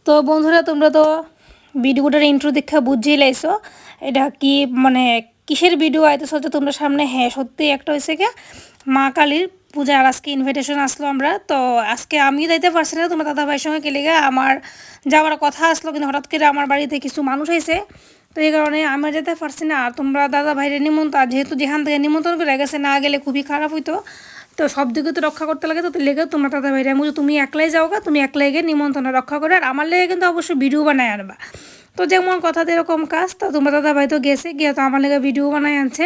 তো বন্ধুরা, তোমরা তো ভিডিওটার ইন্ট্রো দেখা বুঝেই লাইছো এটা কি মানে কিসের ভিডিও আইতেছ হচ্ছে তোমরা সামনে। হ্যাঁ, সত্যি একটা হয়েছে কি, মা কালীর পূজা। আর আজকে ইনভিটেশন আসলো, আমরা তো আজকে আমি যাইতে পারছি না, তোমার দাদা ভাইয়ের সঙ্গে গেলে আমার যাওয়ার কথা আসলো, কিন্তু হঠাৎ করে আমার বাড়িতে কিছু মানুষ হয়েছে, তো এই কারণে আমি যেতে পারছি না। আর তোমরা দাদা ভাইয়ের নিমন্ত্রণ, যেহেতু যেখান থেকে নিমন্ত্রণ করে গেছে, না গেলে খুবই খারাপ হইতো। তো সব দিকে তো রক্ষা করতে লাগে, তো লেগে তোমরা দাদা ভাইরা আমি তুমি একলাই যাও গা, তুমি একলাই গিয়ে নিমন্ত্রণ রক্ষা করে, আর আমার লেগে কিন্তু অবশ্যই ভিডিও বানায় আনবা। তো যেমন কথাতে এরকম কাজ, তো তোমরা দাদা ভাই তো গেছে গিয়ে তো আমার লেগে ভিডিও বানায় আনছে।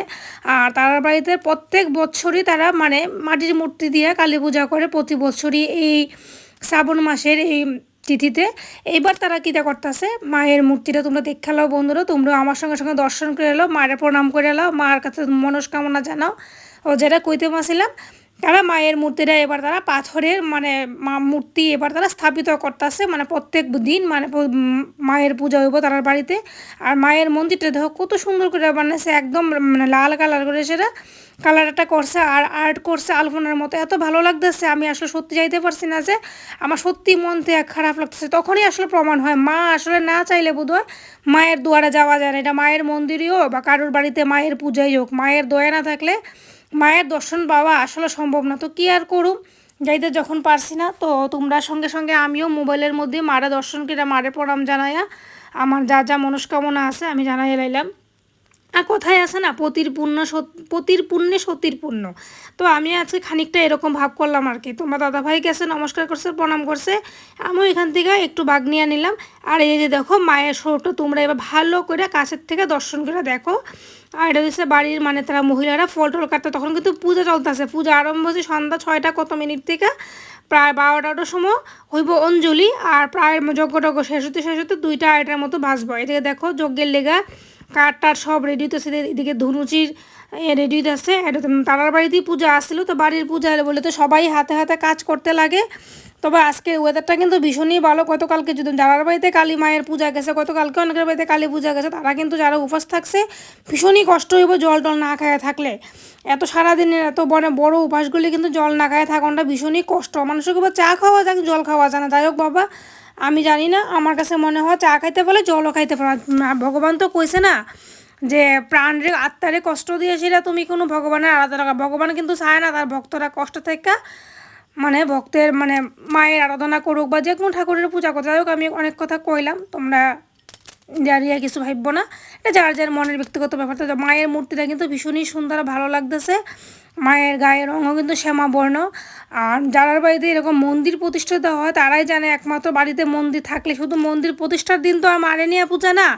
আর তার বাড়িতে প্রত্যেক বছরই তারা মানে মাটির মূর্তি দিয়ে কালী পূজা করে, প্রতি বছরই এই শ্রাবণ মাসের এই তিথিতে। এইবার তারা কীটা করতেছে, মায়ের মূর্তিটা তোমরা দেখালাও বন্ধুরা, তোমরা আমার সঙ্গে সঙ্গে দর্শন করে এলো, মায়ের প্রণাম করে এলো, মার কাছে মনস্কামনা জানাও। ও যেটা কইতে পারছিলাম, তারা মায়ের মূর্তিটা এবার তারা পাথরের মানে মূর্তি এবার তারা স্থাপিত করতেছে, মানে প্রত্যেক দিন মানে মায়ের পূজা হইব তার বাড়িতে। আর মায়ের মন্দিরটা দেখো কত সুন্দর করে বানাইছে, একদম মানে লাল কালার করে সেটা কালারটা করছে, আর আর্ট করছে আলপনার মতো, এত ভালো লাগতেছে। আমি আসলে সত্যি যাইতে পারছি না, যে আমার সত্যি মন থেকে খারাপ লাগতেছে। তখনই আসলে প্রমাণ হয় মা আসলে না চাইলে বোধহয় মায়ের দুয়ারে যাওয়া যায় না। এটা মায়ের মন্দিরই হোক বা কারোর বাড়িতে মায়ের পূজাই হোক, মায়ের দয়া না থাকলে মায়ের দর্শন পাওয়া আসলে সম্ভব না। তো কী আর করুম, যাইতে যখন পারছি না, তো তোমরা সঙ্গে সঙ্গে আমিও মোবাইলের মধ্যে মারা দর্শন করে মারে প্রণাম জানাইয়া আমার যা যা মনস্কামনা আছে আমি জানাই লাইলাম। আর কোথায় আছে না, পতির পুণ্যে সতীর পুণ্য। তো আমি আজকে খানিকটা এরকম ভাব করলাম আর কি। তোমার দাদাভাই গেছে, নমস্কার করছে, প্রণাম করছে, আমিও এখান থেকে একটু বাগ নিয়ে নিলাম। আর এই যে দেখো মায়ের শোটা তোমরা এবার ভালো করে কাছের থেকে দর্শন করে দেখো। আর এটা হচ্ছে বাড়ির মানে তারা মহিলারা ফল টল কাটতে, তখন কিন্তু পূজা চলতেছে, পূজা আরম্ভ হচ্ছে সন্ধ্যা 6টা কত মিনিট থেকে প্রায় 12টার সময় হইব অঞ্জলি। আর প্রায় যজ্ঞটজ্ঞ শেষ হতে 2টা-2:30টার মতো ভাসবো। এদিকে দেখো যজ্ঞের লেগা কাঠ টাট সব রেডি হইতেছে, এদিকে ধনুচির রেডি হইতেছে। এটা তারার বাড়িতেই পূজা আসছিল, তো বাড়ির পূজা বলে তো সবাই হাতে হাতে কাজ করতে লাগে। তবে আজকের ওয়েদারটা কিন্তু ভীষণই ভালো। গতকালকে যদি যারার বাড়িতে কালী মায়ের পূজা গেছে, গতকালকে অনেকের বাড়িতে কালী পূজা গেছে, তারা কিন্তু যারা উপোস থাকছে ভীষণই কষ্ট হইব জল টল না খায় থাকলে। এত সারাদিনের এত বড় উপাসগুলি কিন্তু জল না খায় থাকাটা ভীষণই কষ্ট। মানুষকে বা চা খাওয়া যাক, জল খাওয়া যায় না। যাই হোক বাবা, আমি জানি না, আমার কাছে মনে হয় চা খাইতে বলে জলও খাইতে পারে। ভগবান তো কইছে না যে প্রাণরে আত্মারে কষ্ট দিয়ে সেটা তুমি কোনো ভগবানের আরাধনা। ভগবান কিন্তু চায় না তার ভক্তরা কষ্ট থেকে মানে ভক্তের মানে মায়ের আরাধনা করুক বা যে কোনো ঠাকুরের পূজা করতে। যাই হোক, আমি অনেক কথা কইলাম, তোমরা জানিয়ে কিছু ভাববো না, এটা যার যার মনের ব্যক্তিগত ব্যাপার। তো মায়ের মূর্তিটা কিন্তু ভীষণই সুন্দর, ভালো লাগতেছে। মায়ের গায়ের রঙও কিন্তু শ্যামাবর্ণ। আর যারার বাড়িতে এরকম মন্দির প্রতিষ্ঠিত হয় তারাই জানে, একমাত্র বাড়িতে মন্দির থাকলে, শুধু মন্দির প্রতিষ্ঠার দিন তো আর মারে নিয়ে পূজা না,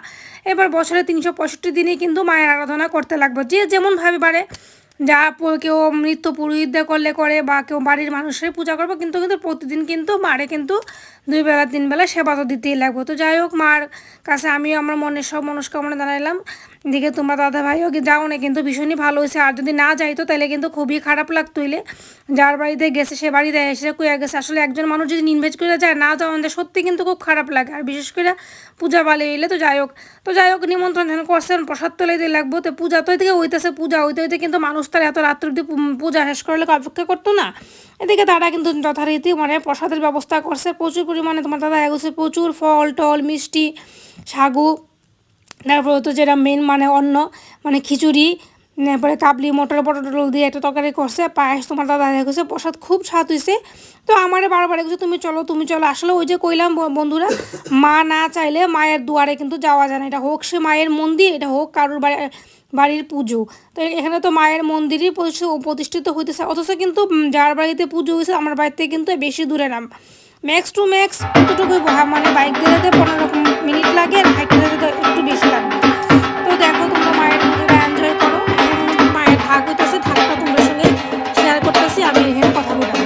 এবার বছরে 365 দিনই কিন্তু মায়ের আরাধনা করতে লাগবে, যে যেমনভাবে পারে। যা কেউ নৃত্য পুরোহিত করলে করে, বা কেউ বাড়ির মানুষের পূজা করবো, কিন্তু কিন্তু প্রতিদিন কিন্তু মারে কিন্তু 2 বেলা 3 বেলা সেবা তো দিতেই লাগবে। তো যাই হোক, মার কাছে আমিও আমার মনের সব মনস্কামনা জানাইলাম। দিকে তোমরা দাদা ভাইও যাও না, কিন্তু ভীষণই ভালো হয়েছে। আর যদি না যাইতো তাহলে কিন্তু খুবই খারাপ লাগতো। হইলে যার বাড়িতে গেছে সে বাড়িতে এসে কইয়া গেছে, আসলে একজন মানুষ যদি ইনভাইট করে যায় না যাওয়া যায়, সত্যি কিন্তু খুব খারাপ লাগে। আর বিশেষ করে পূজা বালে হইলে তো যাই হোক নিমন্ত্রণ যখন করছেন প্রসাদ তোলাই দিয়ে লাগবো। তো পূজা তো এদিকে হইতেছে, পূজা হইতে হইতে কিন্তু মানুষ তার এত রাত্র অব্দি পূজা শেষ করলে অপেক্ষা করতো না। এদিকে তারা কিন্তু যথারীতি মানে প্রসাদের ব্যবস্থা করছে প্রচুর পরিমাণে। তোমার দাদা এগোছে প্রচুর ফল টল মিষ্টি সাগু, তারপরে তো যেটা মেন মানে অন্ন মানে খিচুড়ি, তারপরে কাবলি মটর পটল দিয়ে একটা তরকারি করছে, পায়েস। তোমার দাদা দেখেছে প্রসাদ খুব স্বাদ হয়েছে। তো আমারে বারবার দেখেছে তুমি চলো তুমি চলো। আসলে ওই যে কইলাম বন্ধুরা, মা না চাইলে মায়ের দুয়ারে কিন্তু যাওয়া যায় না। এটা হোক সে মায়ের মন্দির, এটা হোক কারোর বাড়ির পুজো। তো এখানে তো মায়ের মন্দিরই প্রতিষ্ঠিত হইতেছে, অথচ কিন্তু যার বাড়িতে পুজো হয়েছে আমার বাড়িতে কিন্তু বেশি দূরে নাম, ম্যাক্স টু ম্যাক্স কতটুকু মানে বাইক দিতে 15 মিনিট লাগে, আর হাইট দিতে একটু বেশি লাগবে। তো দেখো তোমরা মায়ের পুজোটা এনজয় করো। মায়ের ঢাক হইতেছে, ঢাকটা তোমার সঙ্গে শেয়ার করতেছি, আমি এখানে কথা বললাম।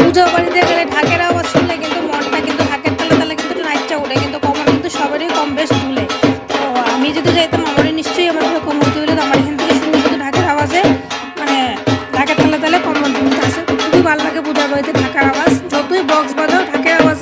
পূজা বাড়িতে গেলে ঢাকের আওয়াজ শুনলে কিন্তু মনটা কিন্তু ঢাকের তালে তালে কিন্তু নাইচা ওঠে, কিন্তু কমর কিন্তু সবারই কম বেশ তুলে। তো আমি যদি যাইতাম আমারই নিশ্চয়ই আমার কম হইতে হলে, তো আমার এখান থেকে শুনে কিন্তু ঢাকের আওয়াজে মানে ঢাকের তালে তালে কমর তুলতে আসে। খুবই ভালো লাগে পূজা বাড়িতে ঢাকার আওয়াজ, যতই বক্স বাজাও ঢাকের আওয়াজ